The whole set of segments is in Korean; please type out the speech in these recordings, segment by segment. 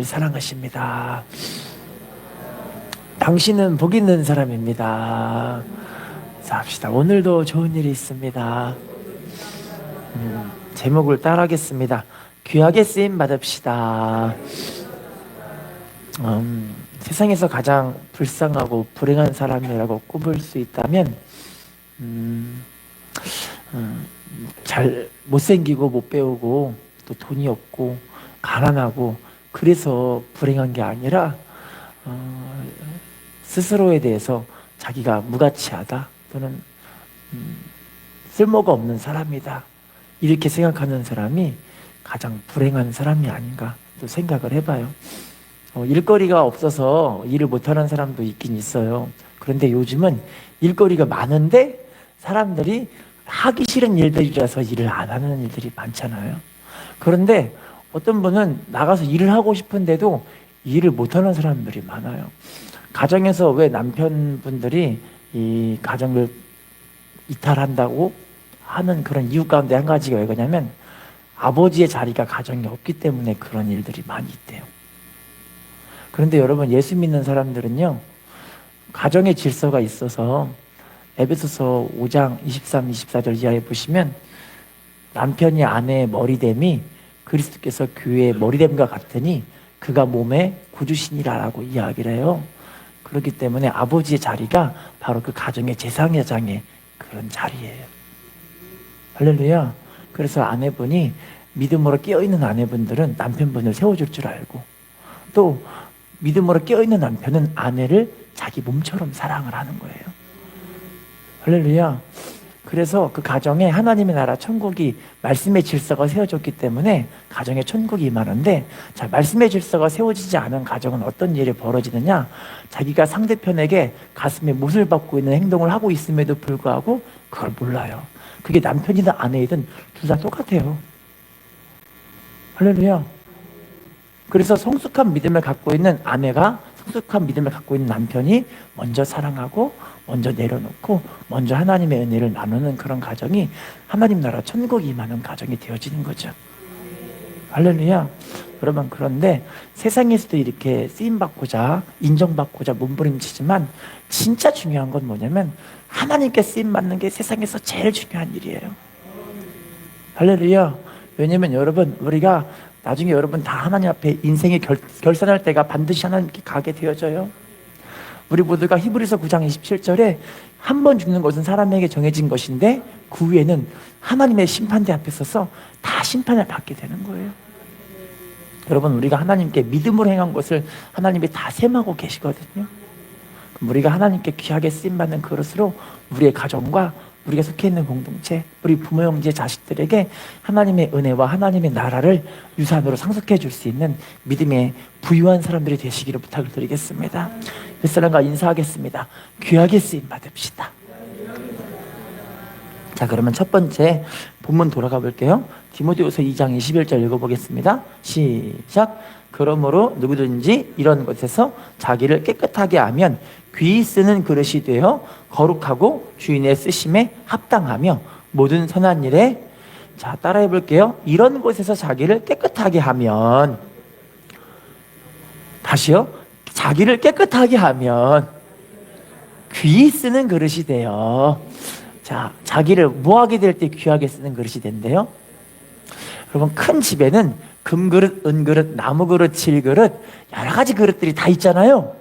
사랑하십니다. 당신은 복 있는 사람입니다. 자, 합시다. 오늘도 좋은 일이 있습니다. 제목을 따라하겠습니다. 귀하게 쓰임 받읍시다. 세상에서 가장 불쌍하고 불행한 사람이라고 꼽을 수 있다면 잘 못생기고 못 배우고 또 돈이 없고 가난하고 그래서 불행한 게 아니라 스스로에 대해서 자기가 무가치하다 또는 쓸모가 없는 사람이다 이렇게 생각하는 사람이 가장 불행한 사람이 아닌가 또 생각을 해봐요. 일거리가 없어서 일을 못하는 사람도 있긴 있어요. 그런데 요즘은 일거리가 많은데 사람들이 하기 싫은 일들이라서 일을 안 하는 일들이 많잖아요. 그런데 어떤 분은 나가서 일을 하고 싶은데도 일을 못하는 사람들이 많아요. 가정에서 왜 남편분들이 이 가정을 이탈한다고 하는 그런 이유 가운데 한 가지가 왜 그러냐면 아버지의 자리가 가정에 없기 때문에 그런 일들이 많이 있대요. 그런데 여러분, 예수 믿는 사람들은요, 가정의 질서가 있어서 에베소서 5장 23, 24절 이하에 보시면 남편이 아내의 머리됨이 그리스도께서 교회의 머리됨과 같으니 그가 몸의 구주시니라라고 이야기를 해요. 그렇기 때문에 아버지의 자리가 바로 그 가정의 제사장의 그런 자리예요. 할렐루야. 그래서 아내분이 믿음으로 깨어있는 아내분들은 남편분을 세워줄 줄 알고, 또 믿음으로 깨어있는 남편은 아내를 자기 몸처럼 사랑을 하는 거예요. 할렐루야. 그래서 그 가정에 하나님의 나라 천국이 말씀의 질서가 세워졌기 때문에 가정에 천국이 임하는데, 자, 말씀의 질서가 세워지지 않은 가정은 어떤 일이 벌어지느냐, 자기가 상대편에게 가슴에 못을 박고 있는 행동을 하고 있음에도 불구하고 그걸 몰라요. 그게 남편이든 아내이든 둘 다 똑같아요. 할렐루야. 그래서 성숙한 믿음을 갖고 있는 아내가 성숙한 믿음을 갖고 있는 남편이 먼저 사랑하고 먼저 내려놓고 먼저 하나님의 은혜를 나누는 그런 가정이 하나님 나라 천국이 임하는 가정이 되어지는 거죠. 할렐루야. 여러분, 그런데 세상에서도 이렇게 쓰임받고자 인정받고자 몸부림치지만 진짜 중요한 건 뭐냐면 하나님께 쓰임받는 게 세상에서 제일 중요한 일이에요. 할렐루야. 왜냐면 여러분, 우리가 나중에 여러분 다 하나님 앞에 인생의 결산할 때가 반드시 하나님께 가게 되어져요. 우리 모두가 히브리서 9장 27절에 한 번 죽는 것은 사람에게 정해진 것인데 그 후에는 하나님의 심판대 앞에 서서 다 심판을 받게 되는 거예요. 여러분, 우리가 하나님께 믿음으로 행한 것을 하나님이 다 셈하고 계시거든요. 그럼 우리가 하나님께 귀하게 쓰임받는 그릇으로 우리의 가정과 우리가 속해 있는 공동체, 우리 부모 형제 자식들에게 하나님의 은혜와 하나님의 나라를 유산으로 상속해 줄 수 있는 믿음의 부유한 사람들이 되시기를 부탁을 드리겠습니다. 햇사람과 인사하겠습니다. 귀하게 쓰임 받읍시다. 자, 그러면 첫 번째 본문 돌아가 볼게요. 디모데후서 2장 21절 읽어보겠습니다. 시작. 그러므로 누구든지 이런 것에서 자기를 깨끗하게 하면 귀히 쓰는 그릇이 되어 거룩하고 주인의 쓰심에 합당하며 모든 선한 일에, 자, 따라해 볼게요. 이런 곳에서 자기를 깨끗하게 하면, 다시요. 자기를 깨끗하게 하면 귀히 쓰는 그릇이 돼요. 자, 자기를 뭐하게 될 때 귀하게 쓰는 그릇이 된대요? 여러분, 큰 집에는 금그릇, 은그릇, 나무그릇, 질그릇, 여러 가지 그릇들이 다 있잖아요.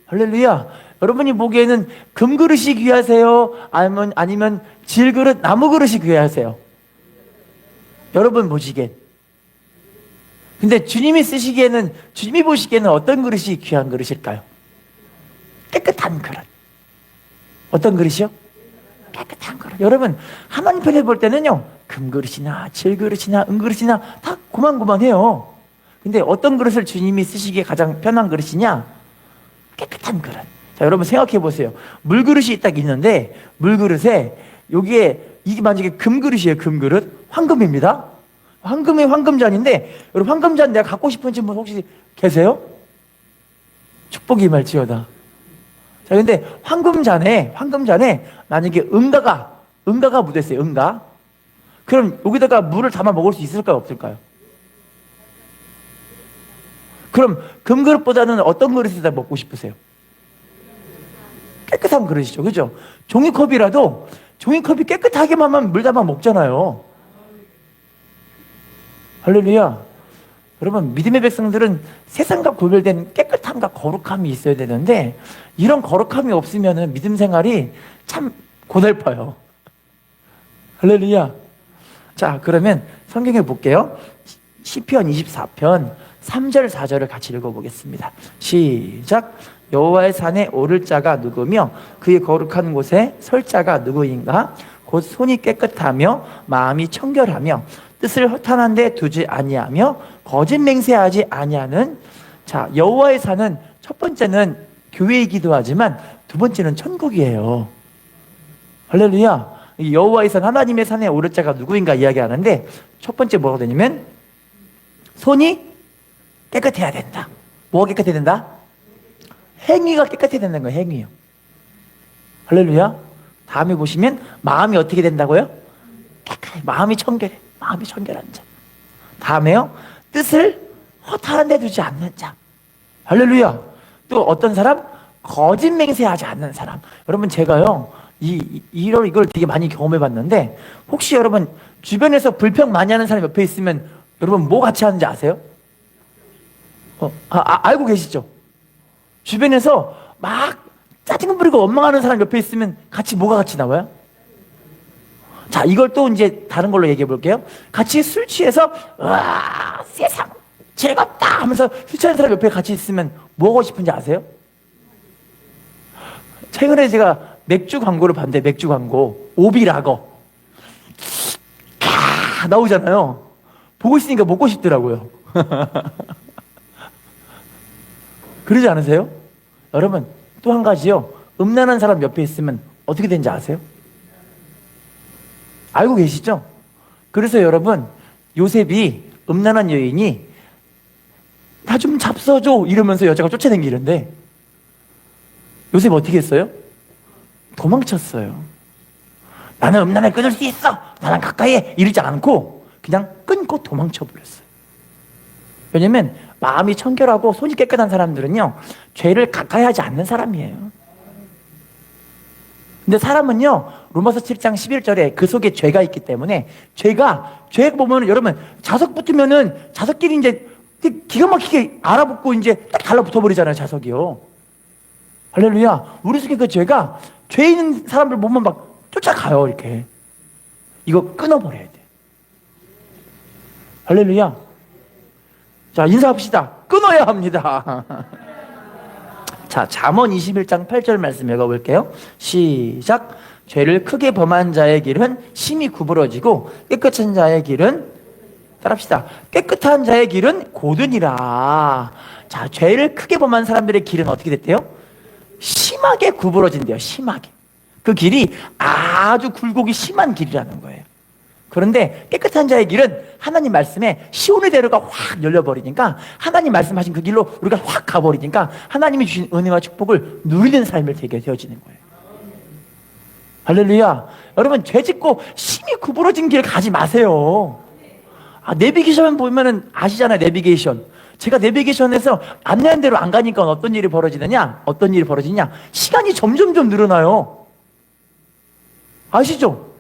할렐루야. 여러분이 보기에는 금그릇이 귀하세요? 아니면 질그릇, 나무그릇이 귀하세요? 여러분 보시기엔. 근데 주님이 쓰시기에는, 주님이 보시기에는 어떤 그릇이 귀한 그릇일까요? 깨끗한 그릇. 어떤 그릇이요? 깨끗한 그릇. 여러분, 하나님 편에 볼 때는요, 금그릇이나 질그릇이나 은그릇이나 다 고만고만해요. 근데 어떤 그릇을 주님이 쓰시기에 가장 편한 그릇이냐? 깨끗한 그릇. 자, 여러분 생각해 보세요. 물그릇이 딱 있는데 물그릇에 여기에 이게 만약에 금그릇이에요. 금그릇. 황금입니다. 황금이 황금잔인데, 여러분 황금잔 내가 갖고 싶은 분 혹시 계세요? 축복이 임할지어다. 자, 근데 황금잔에 만약에 은가가 묻었어요. 은가. 그럼 여기다가 물을 담아 먹을 수 있을까요? 없을까요? 그럼 금그릇보다는 어떤 그릇에다 먹고 싶으세요? 깨끗한 그릇이죠. 그죠? 종이컵이라도 종이컵이 깨끗하게만 하면 물 담아 먹잖아요. 할렐루야. 여러분, 믿음의 백성들은 세상과 구별된 깨끗함과 거룩함이 있어야 되는데 이런 거룩함이 없으면 믿음 생활이 참 고달퍼요. 할렐루야. 자, 그러면 성경에 볼게요. 시편 24편 3절 4절을 같이 읽어보겠습니다. 시작. 여호와의 산에 오를 자가 누구며 그의 거룩한 곳에 설 자가 누구인가? 곧 손이 깨끗하며 마음이 청결하며 뜻을 허탄한 데 두지 아니하며 거짓 맹세하지 아니하는. 자, 여호와의 산은 첫 번째는 교회이기도 하지만 두 번째는 천국이에요. 할렐루야. 여호와의 산, 하나님의 산에 오를 자가 누구인가 이야기하는데 첫 번째 뭐가 되냐면 손이 깨끗해야 된다. 뭐가 깨끗해야 된다? 행위가 깨끗해야 된다는 거예요. 행위요. 할렐루야. 다음에 보시면 마음이 어떻게 된다고요? 깨끗해. 마음이 청결해. 마음이 청결한 자. 다음에요. 뜻을 허탄한 데 두지 않는 자. 할렐루야. 또 어떤 사람? 거짓 맹세하지 않는 사람. 여러분, 제가요 이걸 되게 많이 경험해 봤는데 혹시 여러분 주변에서 불평 많이 하는 사람 옆에 있으면 여러분 뭐 같이 하는지 아세요? 알고 계시죠? 주변에서 막 짜증 부리고 원망하는 사람 옆에 있으면 뭐가 같이 나와요? 자, 이걸 또 이제 다른 걸로 얘기해 볼게요. 같이 술 취해서 와 세상 즐겁다 하면서 술 취하는 사람 옆에 같이 있으면 뭐 하고 싶은지 아세요? 최근에 제가 맥주 광고를 봤는데 맥주 광고 오비라거 나오잖아요. 보고 있으니까 먹고 싶더라고요. 그러지 않으세요? 여러분, 또 한 가지요. 음란한 사람 옆에 있으면 어떻게 되는지 아세요? 알고 계시죠? 그래서 여러분, 요셉이 음란한 여인이 나 좀 잡숴줘 이러면서 여자가 쫓아다니는데 요셉 어떻게 했어요? 도망쳤어요. 나는 음란을 끊을 수 있어. 나랑 가까이 해. 이러지 않고 그냥 끊고 도망쳐버렸어요. 왜냐면 마음이 청결하고 손이 깨끗한 사람들은요 죄를 가까이 하지 않는 사람이에요. 근데 사람은요 로마서 7장 11절에 그 속에 죄가 있기 때문에 죄 보면 여러분 자석 붙으면은 자석끼리 이제 기가 막히게 알아붙고 이제 딱 달라붙어 버리잖아요. 자석이요. 할렐루야. 우리 속에 그 죄가 죄 있는 사람들 보면 막 쫓아가요. 이렇게 이거 끊어버려야 돼. 할렐루야. 자, 인사합시다. 끊어야 합니다. 자, 잠언 21장 8절 말씀 읽어볼게요. 시작. 죄를 크게 범한 자의 길은 심히 구부러지고 깨끗한 자의 길은 따라합시다. 깨끗한 자의 길은 고든이라. 자, 죄를 크게 범한 사람들의 길은 어떻게 됐대요? 심하게 구부러진대요. 심하게. 그 길이 아주 굴곡이 심한 길이라는 거예요. 그런데 깨끗한 자의 길은 하나님 말씀에 시온의 대로가 확 열려버리니까 하나님 말씀하신 그 길로 우리가 확 가버리니까 하나님이 주신 은혜와 축복을 누리는 삶을 되게 되어지는 거예요. 할렐루야. 여러분, 죄 짓고 심히 구부러진 길 가지 마세요. 내비게이션 보면은 아시잖아요. 내비게이션. 제가 내비게이션에서 안내한 대로 안 가니까 어떤 일이 벌어지느냐? 시간이 점점 늘어나요. 아시죠?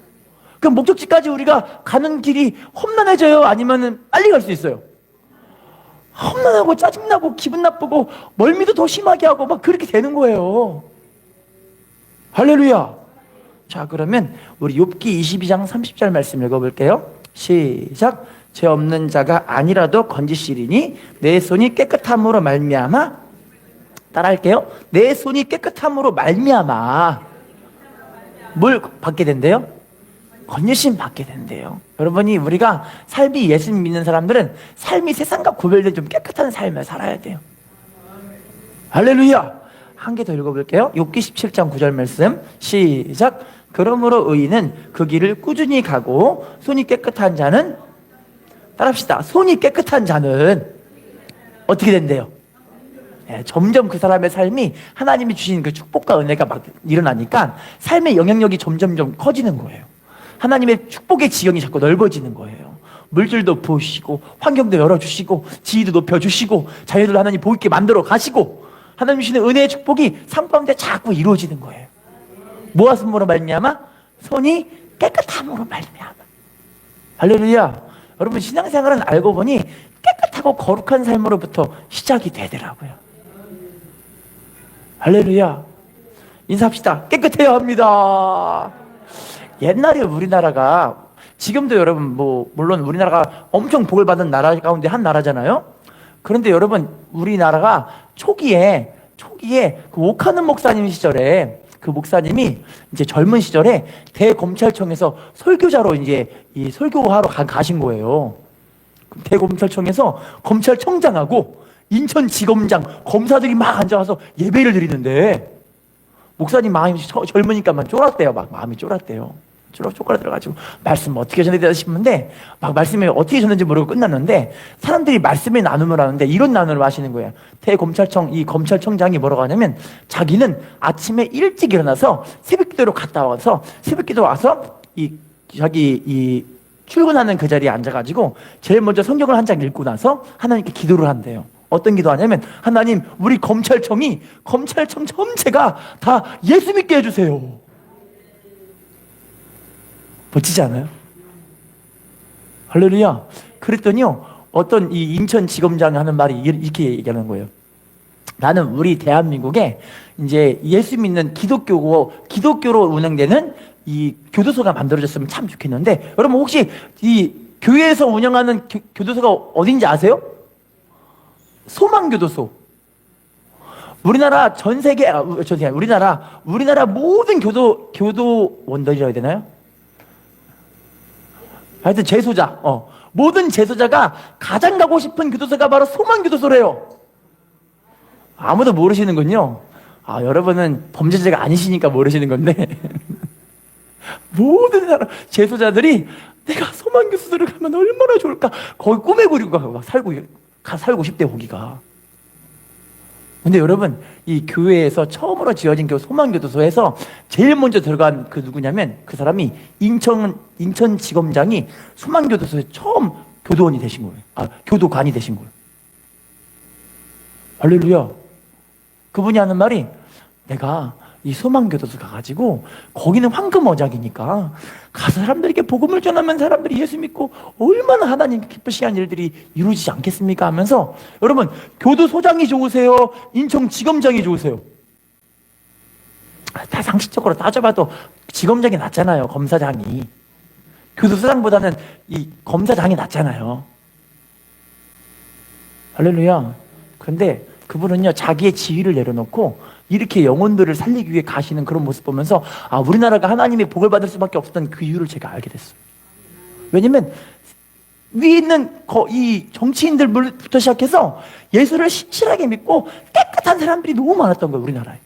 그럼 목적지까지 우리가 가는 길이 험난해져요? 아니면은 빨리 갈 수 있어요? 험난하고 짜증나고 기분 나쁘고 멀미도 더 심하게 하고 막 그렇게 되는 거예요. 할렐루야. 자, 그러면 우리 욥기 22장 30절 말씀 읽어볼게요. 시작. 죄 없는 자가 아니라도 건지시리니 내 손이 깨끗함으로 말미암아. 따라할게요. 내 손이 깨끗함으로 말미암아 뭘 받게 된대요? 건지심 받게 된대요. 여러분이 우리가 삶이 예수 믿는 사람들은 삶이 세상과 구별된 좀 깨끗한 삶을 살아야 돼요. 할렐루야. 한 개 더 읽어볼게요. 욥기 17장 9절 말씀 시작. 그러므로 의인은 그 길을 꾸준히 가고 손이 깨끗한 자는 따라합시다. 손이 깨끗한 자는 어떻게 된대요? 점점 그 사람의 삶이 하나님이 주신 그 축복과 은혜가 막 일어나니까 삶의 영향력이 점점 커지는 거예요. 하나님의 축복의 지형이 자꾸 넓어지는 거예요. 물질도 부으시고 환경도 열어주시고 지위도 높여주시고 자녀들 하나님 복 있게 만들어 가시고 하나님 주시는 은혜의 축복이 삶 가운데 자꾸 이루어지는 거예요. 무엇으로 말미암아? 손이 깨끗함으로 말미암아. 할렐루야. 여러분 신앙생활은 알고 보니 깨끗하고 거룩한 삶으로부터 시작이 되더라고요. 할렐루야. 인사합시다. 깨끗해야 합니다. 옛날에 우리나라가, 지금도 여러분 물론 우리나라가 엄청 복을 받은 나라 가운데 한 나라잖아요. 그런데 여러분 우리나라가 초기에 그 옥하는 목사님 시절에, 그 목사님이 이제 젊은 시절에 대검찰청에서 설교자로 이제 이 설교하러 가신 거예요. 대검찰청에서 검찰청장하고 인천지검장 검사들이 막 앉아서 예배를 드리는데 목사님 마음이 젊으니까 막 쫄았대요. 막 마음이 쫄았대요. 쪼그라들어가지고 말씀 어떻게 전해야 되나 싶은데 막 말씀이 어떻게 전했는지 모르고 끝났는데 사람들이 말씀의 나눔을 하는데 이런 나눔을 하시는 거예요. 이 검찰청장이 뭐라고 하냐면 자기는 아침에 일찍 일어나서 새벽기도로 갔다 와서 새벽기도 와서 자기 출근하는 그 자리에 앉아가지고 제일 먼저 성경을 한 장 읽고 나서 하나님께 기도를 한대요. 어떤 기도하냐면 하나님 우리 검찰청 전체가 다 예수 믿게 해주세요. 멋지지 않아요? 할렐루야. 그랬더니요 어떤 이 인천지검장이 하는 말이 이렇게 얘기하는 거예요. 나는 우리 대한민국에 이제 예수 믿는 기독교로 운영되는 이 교도소가 만들어졌으면 참 좋겠는데 여러분 혹시 이 교회에서 운영하는 교도소가 어딘지 아세요? 소망교도소. 우리나라 우리나라 모든 교도원들이라 해야 되나요? 하여튼 재소자, 모든 재소자가 가장 가고 싶은 교도소가 바로 소망교도소래요. 아무도 모르시는군요. 여러분은 범죄자가 아니시니까 모르시는 건데 모든 재소자들이 내가 소망교도소를 가면 얼마나 좋을까 거기 꿈에 그리고 막 살고 싶대 거기가. 근데 여러분 이 교회에서 처음으로 지어진 소망교도소에서 제일 먼저 들어간 그 누구냐면 그 사람이 인천지검장이 소망교도소에 처음 교도원이 되신 거예요. 교도관이 되신 거예요. 할렐루야. 그분이 하는 말이 내가 이 소망교도소 가가지고 거기는 황금어장이니까 가서 사람들에게 복음을 전하면 사람들이 예수 믿고 얼마나 하나님 기쁘시게 한 일들이 이루어지지 않겠습니까 하면서 여러분 교도소장이 좋으세요? 인천지검장이 좋으세요? 다 상식적으로 따져봐도 지검장이 낫잖아요. 검사장이. 교도소장보다는 이 검사장이 낫잖아요. 할렐루야. 그런데 그분은요 자기의 지위를 내려놓고 이렇게 영혼들을 살리기 위해 가시는 그런 모습 보면서 우리나라가 하나님의 복을 받을 수밖에 없었던 그 이유를 제가 알게 됐어요. 왜냐면 위에 있는 이 정치인들부터 시작해서 예수를 신실하게 믿고 깨끗한 사람들이 너무 많았던 거예요. 우리나라에.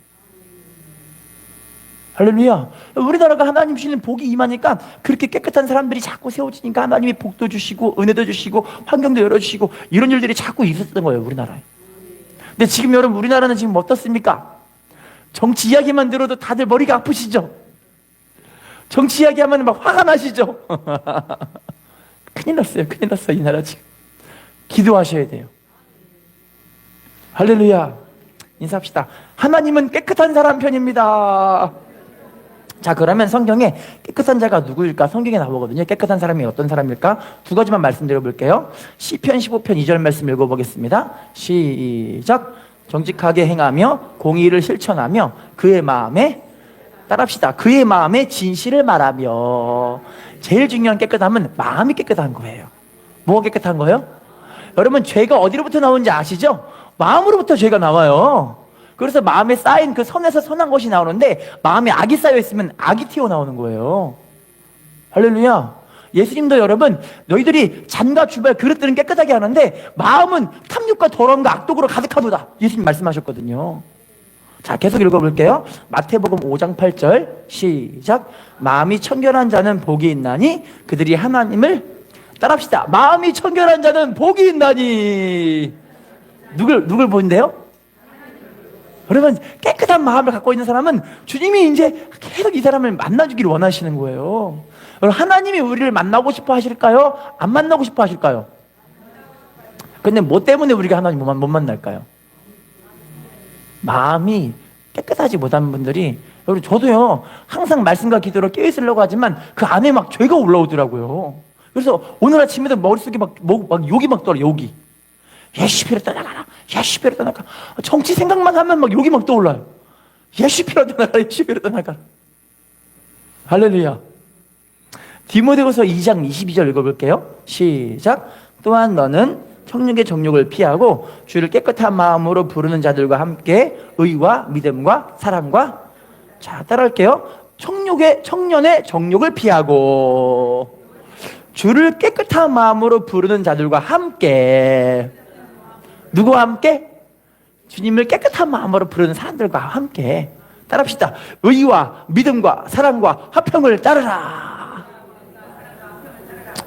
할렐루야. 우리나라가 하나님 주시는 복이 임하니까 그렇게 깨끗한 사람들이 자꾸 세워지니까 하나님이 복도 주시고 은혜도 주시고 환경도 열어주시고 이런 일들이 자꾸 있었던 거예요. 우리나라에. 근데 지금 여러분 우리나라는 지금 어떻습니까? 정치 이야기만 들어도 다들 머리가 아프시죠? 정치 이야기하면 막 화가 나시죠? 큰일 났어요. 이 나라 지금. 기도하셔야 돼요. 할렐루야. 인사합시다. 하나님은 깨끗한 사람 편입니다. 자, 그러면 성경에 깨끗한 자가 누구일까? 성경에 나오거든요. 깨끗한 사람이 어떤 사람일까? 두 가지만 말씀드려 볼게요. 시편 15편 2절 말씀 읽어보겠습니다. 시작. 정직하게 행하며 공의를 실천하며 그의 마음에 따라합시다. 그의 마음에 진실을 말하며. 제일 중요한 깨끗함은 마음이 깨끗한 거예요. 뭐가 깨끗한 거예요? 여러분 죄가 어디로부터 나오는지 아시죠? 마음으로부터 죄가 나와요. 그래서 마음에 쌓인 그 선에서 선한 것이 나오는데 마음에 악이 쌓여 있으면 악이 튀어나오는 거예요. 할렐루야. 예수님도 여러분 너희들이 잔과 주발 그릇들은 깨끗하게 하는데 마음은 탐욕과 더러움과 악독으로 가득하도다. 예수님 말씀하셨거든요. 자, 계속 읽어볼게요. 마태복음 5장 8절 시작. 마음이 청결한 자는 복이 있나니 그들이 하나님을 따라합시다. 마음이 청결한 자는 복이 있나니. 누굴 보는데요? 여러분 깨끗한 마음을 갖고 있는 사람은 주님이 이제 계속 이 사람을 만나주기를 원하시는 거예요. 여러분, 하나님이 우리를 만나고 싶어 하실까요? 안 만나고 싶어 하실까요? 근데 뭐 때문에 우리가 하나님 못 만날까요? 마음이 깨끗하지 못한 분들이, 여러분, 저도요, 항상 말씀과 기도로 깨어있으려고 하지만 그 안에 막 죄가 올라오더라고요. 그래서 오늘 아침에도 머릿속에 막 욕이 막 떠올라, 욕이. 예시피를 떠나가라, 예시피를 떠나가라. 정치 생각만 하면 막 욕이 막 떠올라요. 예시피를 떠나가라, 예시피를 떠나가라. 할렐루야. 디모데후서 2장 22절 읽어볼게요. 시작. 또한 너는 청력의 정욕을 피하고 주를 깨끗한 마음으로 부르는 자들과 함께 의와 믿음과 사랑과, 자, 따라할게요. 청년의 정욕을 피하고 주를 깨끗한 마음으로 부르는 자들과 함께. 누구와 함께? 주님을 깨끗한 마음으로 부르는 사람들과 함께. 따라합시다. 의와 믿음과 사랑과 화평을 따르라.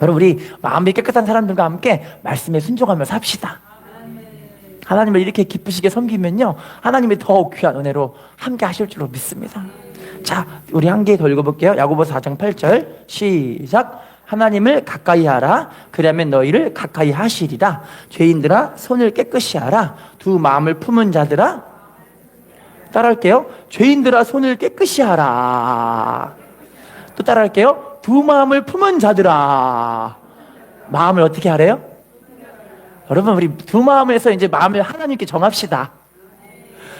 여러분, 우리 마음이 깨끗한 사람들과 함께 말씀에 순종하며 삽시다. 하나님을 이렇게 기쁘시게 섬기면요, 하나님이 더 귀한 은혜로 함께 하실 줄로 믿습니다. 자, 우리 한 개 더 읽어볼게요. 야고보서 4장 8절 시작. 하나님을 가까이 하라. 그러면 너희를 가까이 하시리라. 죄인들아 손을 깨끗이 하라. 두 마음을 품은 자들아, 따라할게요. 죄인들아 손을 깨끗이 하라. 또 따라할게요. 두 마음을 품은 자들아. 마음을 어떻게 하래요? 여러분, 우리 두 마음에서 이제 마음을 하나님께 정합시다.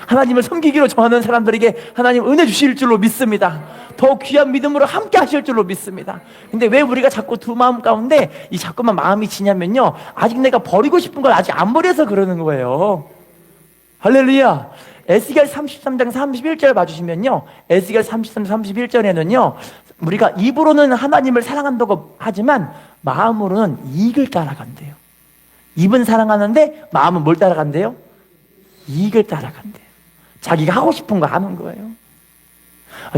하나님을 섬기기로 정하는 사람들에게 하나님 은혜 주실 줄로 믿습니다. 더 귀한 믿음으로 함께 하실 줄로 믿습니다. 근데 왜 우리가 자꾸 두 마음 가운데 이 자꾸만 마음이 지냐면요, 아직 내가 버리고 싶은 걸 아직 안 버려서 그러는 거예요. 할렐루야. 에스겔 33장 31절 봐주시면요, 에스겔 33장 31절에는요, 우리가 입으로는 하나님을 사랑한다고 하지만 마음으로는 이익을 따라간대요. 입은 사랑하는데 마음은 뭘 따라간대요? 이익을 따라간대요. 자기가 하고 싶은 거 하는 거예요.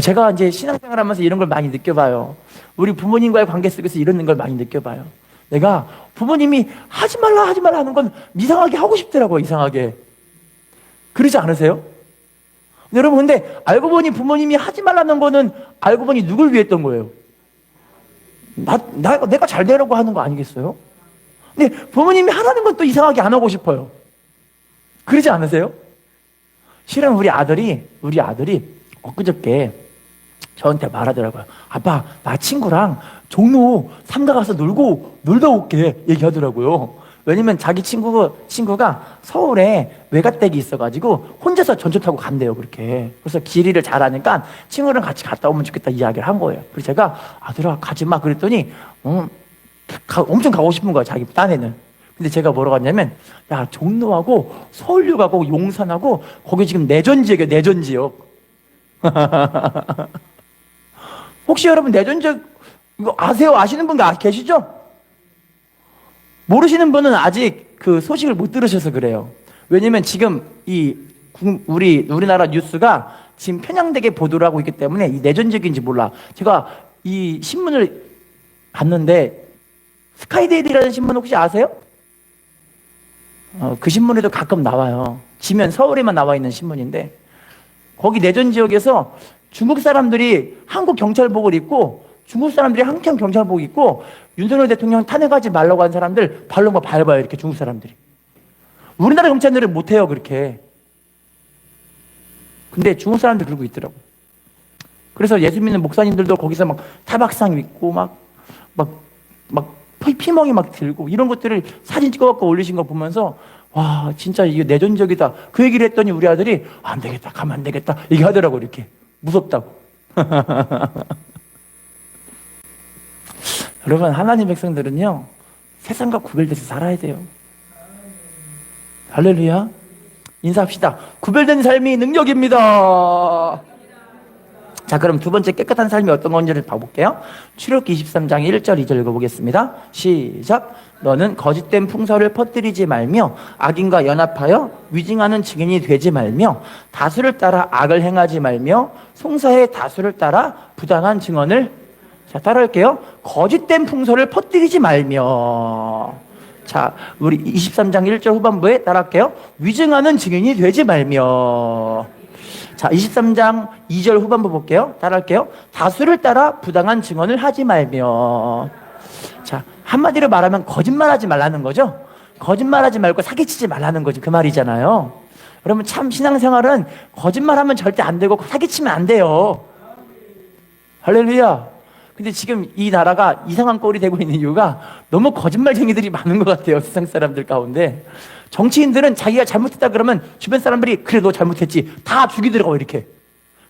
제가 이제 신앙생활 하면서 이런 걸 많이 느껴봐요. 우리 부모님과의 관계 속에서 이런 걸 많이 느껴봐요. 내가 부모님이 하지 말라 하는 건 이상하게 하고 싶더라고요. 이상하게. 그러지 않으세요? 여러분, 근데 알고 보니 부모님이 하지 말라는 거는 알고 보니 누굴 위해 했던 거예요? 내가 잘 되려고 하는 거 아니겠어요? 근데 부모님이 하라는 건 또 이상하게 안 하고 싶어요. 그러지 않으세요? 실은 우리 아들이 엊그저께 저한테 말하더라고요. 아빠, 나 친구랑 종로 삼가 가서 놀다 올게 얘기하더라고요. 왜냐면 자기 친구가 서울에 외가댁이 있어가지고 혼자서 전철 타고 간대요, 그렇게. 그래서 길이를 잘 아니까 친구랑 같이 갔다 오면 좋겠다 이야기를 한 거예요. 그래서 제가 아들아 가지 마 그랬더니 엄청 가고 싶은 거야, 자기 딴에는. 근데 제가 뭐라고 했냐면, 야, 종로하고 서울역하고 용산하고 거기 지금 내전지역이에요, 내전지역. 혹시 여러분 내전지역 이거 아세요? 아시는 분 계시죠? 모르시는 분은 아직 그 소식을 못 들으셔서 그래요. 왜냐면 지금 우리나라 뉴스가 지금 편향되게 보도를 하고 있기 때문에 이 내전지역인지 몰라. 제가 이 신문을 봤는데, 스카이데일리라는 신문 혹시 아세요? 그 신문에도 가끔 나와요. 지면 서울에만 나와 있는 신문인데, 거기 내전 지역에서 중국 사람들이 한국 경찰복을 입고, 중국 사람들이 한국 경찰복 입고 윤석열 대통령 탄핵하지 말라고 한 사람들 발로 막 밟아요, 이렇게 중국 사람들이. 우리나라 경찰들은 못해요, 그렇게. 근데 중국 사람들 그러고 있더라고. 그래서 예수 믿는 목사님들도 거기서 막 타박상 입고 막 피멍이 막 들고 이런 것들을 사진 찍어갖고 올리신 거 보면서, 와, 진짜 이게 내전적이다. 그 얘기를 했더니 우리 아들이 안 되겠다, 가면 안 되겠다 얘기하더라고, 이렇게. 무섭다고. 여러분, 하나님 백성들은요, 세상과 구별돼서 살아야 돼요. 할렐루야. 인사합시다. 구별된 삶이 능력입니다. 자, 그럼 두 번째 깨끗한 삶이 어떤 건지를 봐볼게요. 출애굽기 23장 1절 2절 읽어보겠습니다. 시작. 너는 거짓된 풍설을 퍼뜨리지 말며 악인과 연합하여 위증하는 증인이 되지 말며 다수를 따라 악을 행하지 말며 송사의 다수를 따라 부당한 증언을, 자, 따라할게요. 거짓된 풍설을 퍼뜨리지 말며, 자, 우리 23장 1절 후반부에 따라할게요. 위증하는 증인이 되지 말며. 자, 23장 2절 후반부 볼게요. 따라할게요. 다수를 따라 부당한 증언을 하지 말며. 자, 한마디로 말하면 거짓말하지 말라는 거죠. 거짓말하지 말고 사기치지 말라는 거지, 그 말이잖아요. 여러분, 참 신앙생활은 거짓말하면 절대 안 되고 사기치면 안 돼요. 할렐루야. 근데 지금 이 나라가 이상한 꼴이 되고 있는 이유가 너무 거짓말쟁이들이 많은 것 같아요, 세상 사람들 가운데. 정치인들은 자기가 잘못했다 그러면 주변 사람들이 그래 너 잘못했지 다 죽이더라고, 이렇게.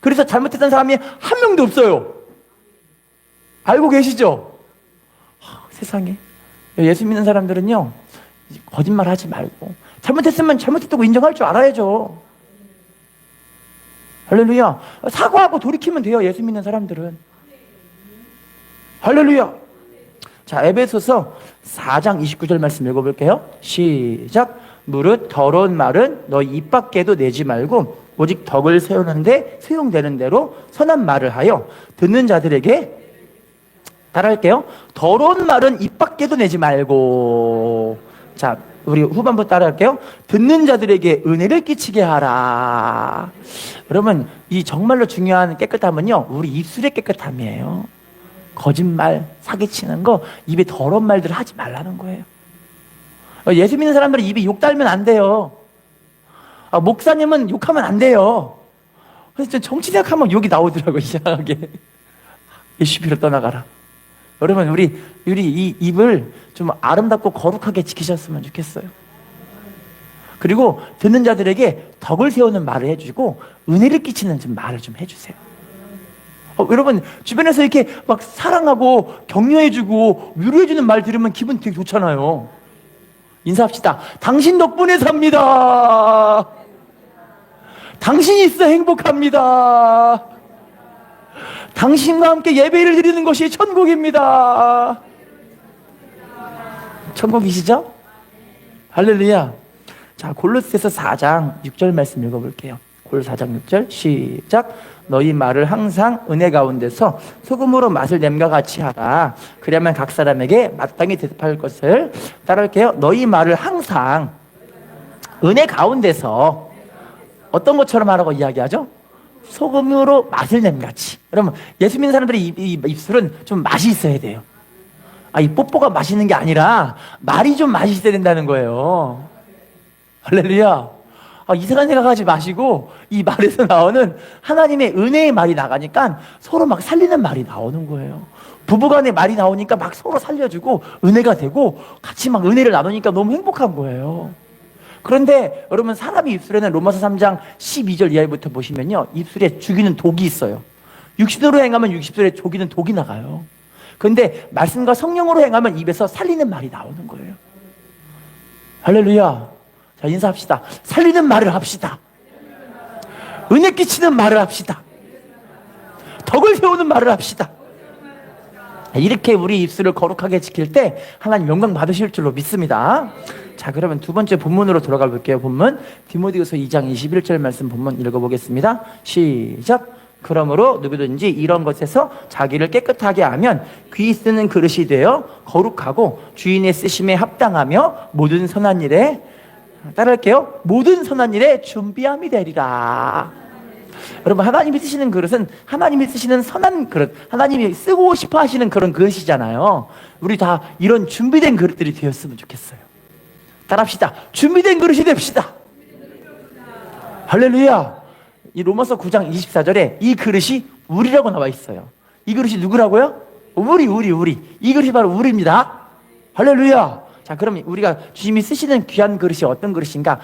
그래서 잘못했던 사람이 한 명도 없어요. 알고 계시죠? 세상에. 예수 믿는 사람들은요, 거짓말 하지 말고 잘못했으면 잘못했다고 인정할 줄 알아야죠. 할렐루야. 사과하고 돌이키면 돼요, 예수 믿는 사람들은. 할렐루야. 자, 에베소서 4장 29절 말씀 읽어볼게요. 시작. 무릇 더러운 말은 너 입 밖에도 내지 말고 오직 덕을 세우는데 소용되는 대로 선한 말을 하여 듣는 자들에게, 따라할게요. 더러운 말은 입 밖에도 내지 말고. 자, 우리 후반부 따라할게요. 듣는 자들에게 은혜를 끼치게 하라. 여러분, 이 정말로 중요한 깨끗함은요, 우리 입술의 깨끗함이에요. 거짓말, 사기치는 거, 입에 더러운 말들을 하지 말라는 거예요. 예수 믿는 사람들은 입에 욕 달면 안 돼요. 목사님은 욕하면 안 돼요. 그래서 정치 생각하면 욕이 나오더라고요, 이상하게. 예수비로 떠나가라. 여러분, 우리 이 입을 좀 아름답고 거룩하게 지키셨으면 좋겠어요. 그리고 듣는 자들에게 덕을 세우는 말을 해주고 은혜를 끼치는 좀 말을 좀 해주세요. 여러분, 주변에서 이렇게 막 사랑하고 격려해주고 위로해주는 말 들으면 기분 되게 좋잖아요. 인사합시다. 당신 덕분에 삽니다. 당신이 있어 행복합니다. 당신과 함께 예배를 드리는 것이 천국입니다. 천국이시죠? 할렐루야. 자, 골로새서 4장 6절 말씀 읽어볼게요. 골 4장 6절 시작. 너희 말을 항상 은혜 가운데서 소금으로 맛을 냄과 같이 하라. 그러면 각 사람에게 마땅히 대접할 것을. 따라할게요. 너희 말을 항상 은혜 가운데서 어떤 것처럼 하라고 이야기하죠? 소금으로 맛을 냄같이. 여러분, 예수 믿는 사람들의 입술은 좀 맛이 있어야 돼요. 이 뽀뽀가 맛있는 게 아니라 말이 좀 맛이 있어야 된다는 거예요. 할렐루야. 이상한 생각하지 마시고 이 말에서 나오는 하나님의 은혜의 말이 나가니까 서로 막 살리는 말이 나오는 거예요. 부부간의 말이 나오니까 막 서로 살려주고 은혜가 되고 같이 막 은혜를 나누니까 너무 행복한 거예요. 그런데 여러분, 사람의 입술에는 로마서 3장 12절 이하부터 보시면요, 입술에 죽이는 독이 있어요. 육신으로 행하면 육신에 죽이는 독이 나가요. 그런데 말씀과 성령으로 행하면 입에서 살리는 말이 나오는 거예요. 할렐루야. 자, 인사합시다. 살리는 말을 합시다. 은혜 끼치는 말을 합시다. 덕을 세우는 말을 합시다. 이렇게 우리 입술을 거룩하게 지킬 때 하나님 영광 받으실 줄로 믿습니다. 자, 그러면 두 번째 본문으로 돌아가 볼게요. 본문 디모데후서 2장 21절 말씀 본문 읽어보겠습니다. 시작. 그러므로 누구든지 이런 것에서 자기를 깨끗하게 하면 귀 쓰는 그릇이 되어 거룩하고 주인의 쓰심에 합당하며 모든 선한 일에, 따라할게요, 모든 선한 일에 준비함이 되리라. 여러분, 하나님이 쓰시는 그릇은 하나님이 쓰시는 선한 그릇, 하나님이 쓰고 싶어 하시는 그런 그릇이잖아요. 우리 다 이런 준비된 그릇들이 되었으면 좋겠어요. 따라합시다. 준비된 그릇이 됩시다. 할렐루야. 이 로마서 9장 24절에 이 그릇이 우리라고 나와 있어요. 이 그릇이 누구라고요? 우리. 이 그릇이 바로 우리입니다. 할렐루야. 자, 그럼 우리가 주님이 쓰시는 귀한 그릇이 어떤 그릇인가?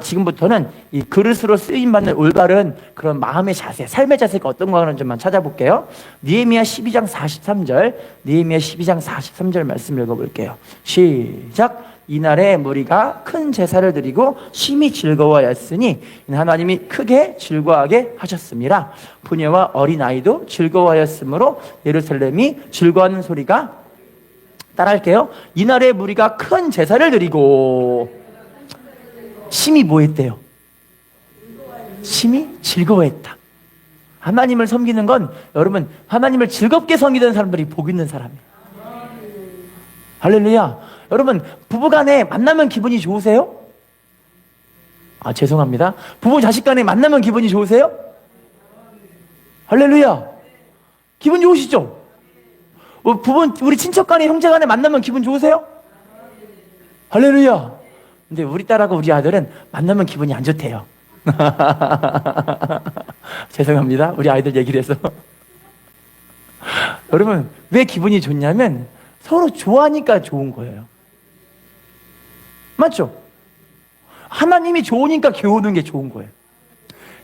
지금부터는 이 그릇으로 쓰임받는 올바른 그런 마음의 자세, 삶의 자세가 어떤 거는 좀만 찾아볼게요. 느헤미야 12장 43절, 느헤미야 12장 43절 말씀 읽어볼게요. 시작. 이날에 무리가 큰 제사를 드리고 심히 즐거워하였으니 하나님이 크게 즐거워하게 하셨습니다. 부녀와 어린아이도 즐거워하였으므로 예루살렘이 즐거워하는 소리가, 따라할게요. 이날에 무리가 큰 제사를 드리고 심히 뭐 했대요? 심히 즐거워했다. 하나님을 섬기는 건 여러분, 하나님을 즐겁게 섬기는 사람들이 복 있는 사람이에요. 할렐루야. 여러분, 부부간에 만나면 기분이 좋으세요? 죄송합니다. 부부 자식 간에 만나면 기분이 좋으세요? 할렐루야. 기분 좋으시죠? 부분, 우리 친척 간에 형제 간에 만나면 기분 좋으세요? 할렐루야. 근데 우리 딸하고 우리 아들은 만나면 기분이 안 좋대요. 죄송합니다. 우리 아이들 얘기를 해서. 여러분, 왜 기분이 좋냐면 서로 좋아하니까 좋은 거예요. 맞죠? 하나님이 좋으니까 교우는 게 좋은 거예요.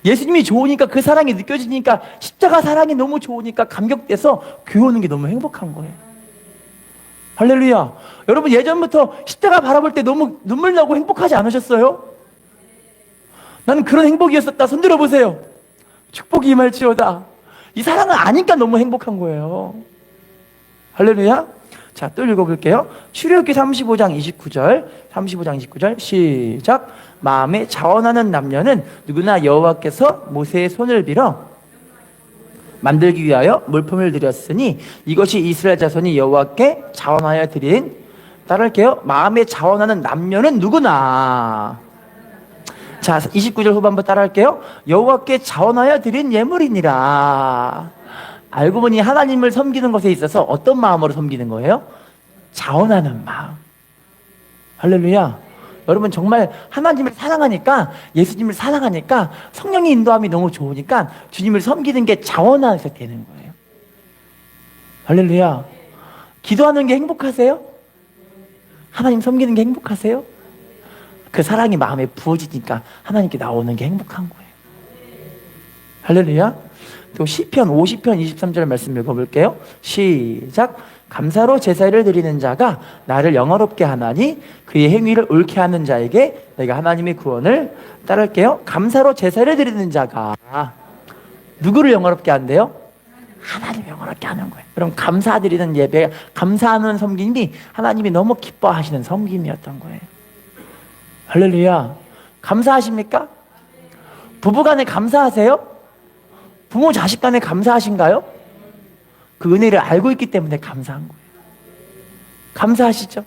예수님이 좋으니까 그 사랑이 느껴지니까 십자가 사랑이 너무 좋으니까 감격돼서 교우는 게 너무 행복한 거예요. 할렐루야. 여러분, 예전부터 십자가 바라볼 때 너무 눈물 나고 행복하지 않으셨어요? 나는 그런 행복이었었다. 손들어 보세요. 축복이 임할지어다. 이 사랑을 아니까 너무 행복한 거예요. 할렐루야. 자, 또 읽어볼게요. 출애굽기 35장 29절 시작. 마음에 자원하는 남녀는 누구나 여호와께서 모세의 손을 빌어 만들기 위하여 물품을 드렸으니 이것이 이스라엘 자손이 여호와께 자원하여 드린, 따를게요. 마음에 자원하는 남녀는 누구나. 자, 29절 후반부 따라할게요. 여호와께 자원하여 드린 예물이니라. 알고 보니 하나님을 섬기는 것에 있어서 어떤 마음으로 섬기는 거예요? 자원하는 마음. 할렐루야. 여러분, 정말 하나님을 사랑하니까, 예수님을 사랑하니까, 성령의 인도함이 너무 좋으니까 주님을 섬기는 게 자원하게 되는 거예요. 할렐루야. 기도하는 게 행복하세요? 하나님 섬기는 게 행복하세요? 그 사랑이 마음에 부어지니까 하나님께 나오는 게 행복한 거예요. 할렐루야. 또 시편 50편 23절 말씀 읽어볼게요. 시작. 감사로 제사를 드리는 자가 나를 영화롭게 하나니 그의 행위를 옳게 하는 자에게 내가 하나님의 구원을 따를게요. 감사로 제사를 드리는 자가 누구를 영화롭게 한대요? 하나님 영화롭게 하는 거예요. 그럼 감사드리는 예배, 감사하는 섬김이 하나님이 너무 기뻐하시는 섬김이었던 거예요. 할렐루야. 감사하십니까? 부부간에 감사하세요? 부모 자식 간에 감사하신가요? 그 은혜를 알고 있기 때문에 감사한 거예요. 감사하시죠?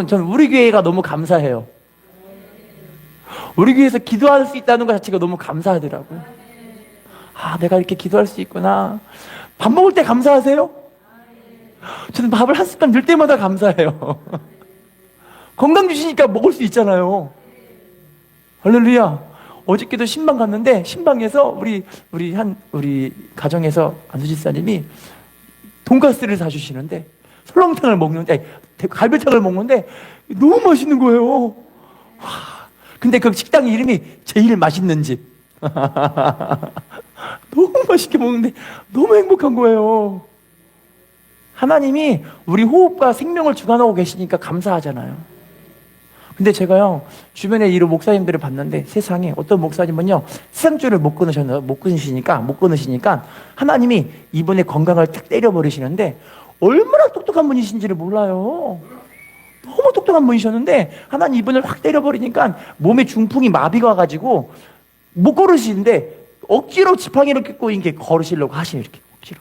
전 우리 교회가 너무 감사해요. 우리 교회에서 기도할 수 있다는 것 자체가 너무 감사하더라고요. 아, 내가 이렇게 기도할 수 있구나. 밥 먹을 때 감사하세요? 저는 밥을 한 습관 늘 때마다 감사해요. 건강 주시니까 먹을 수 있잖아요. 할렐루야. 어저께도 신방 갔는데 신방에서 우리 가정에서 안수집사님이 돈가스를 사주시는데 설렁탕을 먹는데 갈비탕을 먹는데 너무 맛있는 거예요. 와, 근데 그 식당 이름이 제일 맛있는 집. 너무 맛있게 먹는데 너무 행복한 거예요. 하나님이 우리 호흡과 생명을 주관하고 계시니까 감사하잖아요. 근데 제가요, 주변에 이런 목사님들을 봤는데 세상에 어떤 목사님은요, 세상줄을 못 끊으시니까 하나님이 이번에 건강을 탁 때려버리시는데 얼마나 똑똑한 분이신지를 몰라요. 너무 똑똑한 분이셨는데 하나님 이번에 확 때려버리니까 몸에 중풍이 마비가 와가지고 못 걸으시는데 억지로 지팡이를 끼고 이렇게 걸으시려고 하시네요. 이렇게 억지로.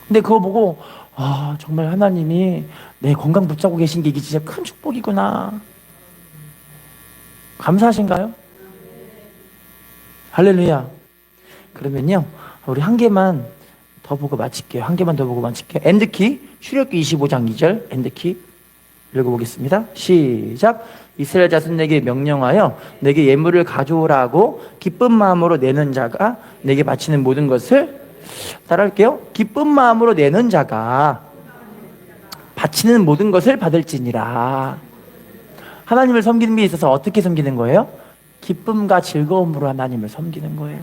근데 그거 보고 아, 정말 하나님이 내 건강 붙잡고 계신 게 이게 진짜 큰 축복이구나. 감사하신가요? 할렐루야. 그러면요, 우리 한 개만 더 보고 마칠게요. 엔드키, 출애굽기 25장 2절, 엔드키 읽어보겠습니다. 시작. 이스라엘 자손에게 명령하여 내게 예물을 가져오라고 기쁜 마음으로 내는 자가 내게 바치는 모든 것을, 따라할게요. 기쁜 마음으로 내는 자가 바치는 모든 것을 받을지니라. 하나님을 섬기는 데 있어서 어떻게 섬기는 거예요? 기쁨과 즐거움으로 하나님을 섬기는 거예요.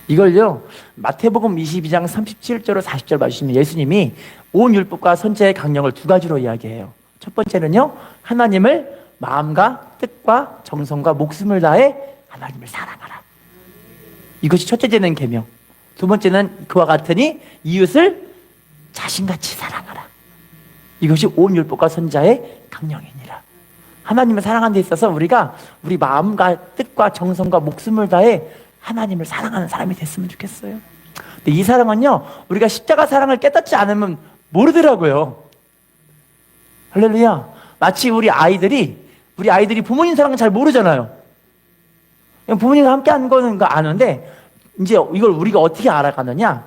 이걸요, 마태복음 22장 37절로 40절 봐주시면 예수님이 온 율법과 선지자의 강령을 두 가지로 이야기해요. 첫 번째는요, 하나님을 마음과 뜻과 정성과 목숨을 다해 하나님을 사랑하라. 이것이 첫째 되는 계명. 두 번째는 그와 같으니 이웃을 자신같이 사랑하라. 이것이 온 율법과 선지자의 강령이니라. 하나님을 사랑하는 데 있어서 우리가 우리 마음과 뜻과 정성과 목숨을 다해 하나님을 사랑하는 사람이 됐으면 좋겠어요. 근데 이 사랑은요, 우리가 십자가 사랑을 깨닫지 않으면 모르더라고요. 할렐루야. 마치 우리 아이들이 부모님 사랑을 잘 모르잖아요. 부모님과 함께 하는 거는 거 아는데, 이제 이걸 우리가 어떻게 알아가느냐?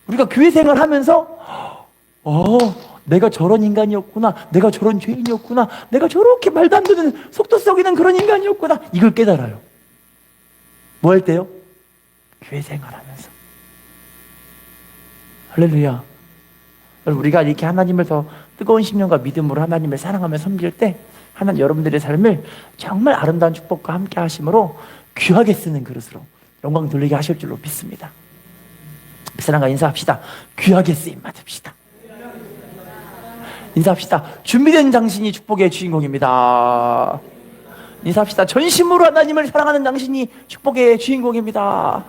우리가 교회 생활하면서, 내가 저런 인간이었구나. 내가 저런 죄인이었구나. 내가 저렇게 말도 안 되는 속도 썩이는 그런 인간이었구나. 이걸 깨달아요. 뭐 할 때요? 교회 생활하면서. 할렐루야. 우리가 이렇게 하나님을 더 뜨거운 심령과 믿음으로 하나님을 사랑하며 섬길 때 하나님 여러분들의 삶을 정말 아름다운 축복과 함께 하심으로 귀하게 쓰는 그릇으로 영광 돌리게 하실 줄로 믿습니다. 사랑과 인사합시다. 귀하게 쓰임 받읍시다. 인사합시다. 준비된 당신이 축복의 주인공입니다. 인사합시다. 전심으로 하나님을 사랑하는 당신이 축복의 주인공입니다.